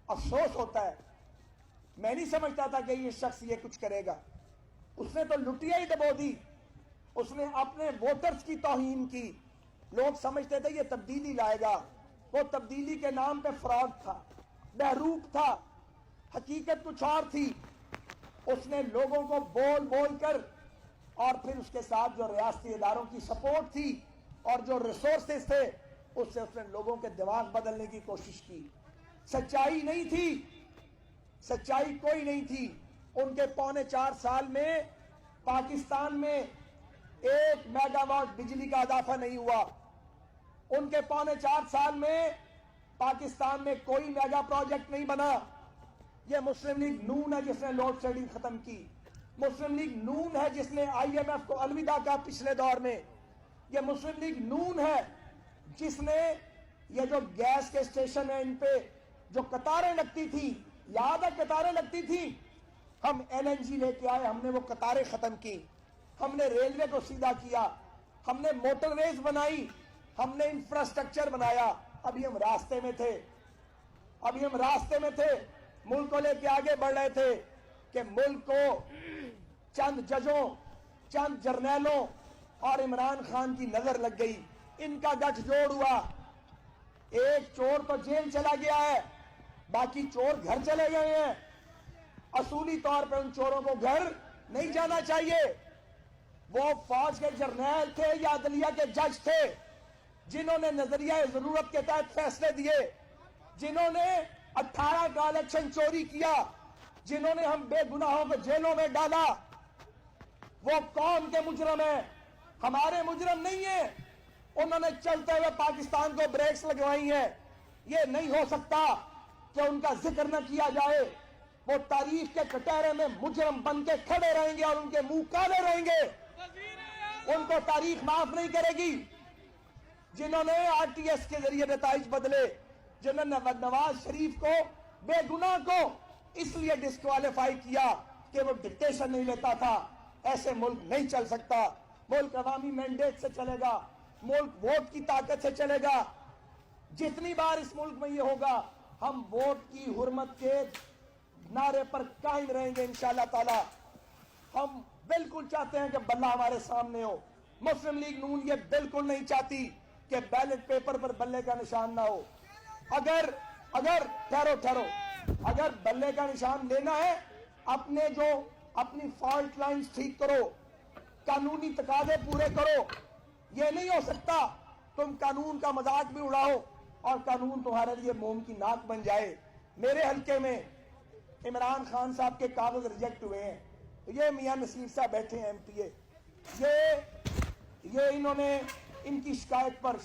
افسوس ہوتا ہے. میں نہیں سمجھتا تھا کہ یہ شخص یہ کچھ کرے گا. اس نے تو لٹیا ہی دبو دی. اس نے اپنے ووٹرز کی توہین کی. لوگ سمجھتے تھے یہ تبدیلی لائے گا. وہ تبدیلی کے نام پہ فراڈ تھا, بہروپ تھا, حقیقت کچھ اور تھی. اس نے لوگوں کو بول بول کر, اور پھر اس کے ساتھ جو ریاستی اداروں کی سپورٹ تھی اور جو ریسورسز تھے, اس سے اس نے لوگوں کے دماغ بدلنے کی کوشش کی. سچائی نہیں تھی, سچائی کوئی نہیں تھی. ان کے 4.25 سال میں پاکستان میں 1 میگا واٹ بجلی کا اضافہ نہیں ہوا. ان کے 4.25 سال میں پاکستان میں کوئی میگا پروجیکٹ نہیں بنا. یہ مسلم لیگ نون ہے جس نے لوڈ شیڈنگ ختم کی. مسلم لیگ نون ہے جس نے IMF کو الوداع کہا پچھلے دور میں. یہ مسلم لیگ نون ہے جس نے یہ جو گیس کے اسٹیشن ہیں ان پہ جو قطاریں لگتی تھی, یاد ہے قطاریں لگتی تھی, ہم LNG لے کے آئے, ہم نے وہ قطاریں ختم کی. ہم نے ریلوے کو سیدھا کیا, ہم نے موٹر ویز بنائی, ہم نے انفراسٹرکچر بنایا. ابھی ہم راستے میں تھے, ملک کو لے کے آگے بڑھ رہے تھے کہ ملک کو چند ججوں, چند جرنیلوں اور عمران خان کی نظر لگ گئی. ان کا گٹھ جوڑ ہوا. ایک چور تو جیل چلا گیا ہے, باقی چور گھر چلے گئے ہیں. اصولی طور پہ ان چوروں کو گھر نہیں جانا چاہیے. وہ فوج کے جرنیل تھے یا عدلیہ کے جج تھے جنہوں نے نظریہ ضرورت کے تحت فیصلے دیے, جنہوں نے 18 کا الیکشن چوری کیا, جنہوں نے ہم بے گناہوں کو جیلوں میں ڈالا. وہ قوم کے مجرم ہیں, ہمارے مجرم نہیں ہیں. انہوں نے چلتے ہوئے پاکستان کو بریکس لگوائی ہیں. یہ نہیں ہو سکتا کہ ان کا ذکر نہ کیا جائے. وہ تاریخ کے کٹہرے میں مجرم بن کے کھڑے رہیں گے اور ان کے منہ کالے رہیں گے. ان کو تاریخ معاف نہیں کرے گی. جنہوں نے RTS کے ذریعے نتائج بدلے, جنہوں نے نواز شریف کو بے گناہ کو اس لیے ڈسکوالیفائی کیا کہ وہ ڈکٹیشن نہیں لیتا تھا. ایسے ملک نہیں چل سکتا. ملک عوامی مینڈیٹ سے چلے گا, ملک ووٹ کی طاقت سے چلے گا. جتنی بار اس ملک میں یہ ہوگا, ہم ووٹ کی حرمت کے نعرے پر قائم رہیں گے انشاءاللہ تعالی. ہم بالکل چاہتے ہیں کہ بلہ ہمارے سامنے ہو. مسلم لیگ نون یہ بالکل نہیں چاہتی کہ بیلٹ پیپر پر بلے کا نشان نہ ہو. اگر ٹھہرو, اگر بلے کا نشان لینا ہے, اپنی فالٹ لائنز ٹھیک کرو, قانونی تقاضے پورے کرو. یہ نہیں ہو سکتا تم قانون کا مذاق بھی اڑاؤ اور قانون تمہارے لیے موم کی ناک بن جائے. میرے حلقے میں عمران خان صاحب کے کاغذ ریجیکٹ ہوئے ہیں. یہ میاں نصیر صاحب بیٹھے ہیں MPA, یہ انہوں نے ان کی شکایت پر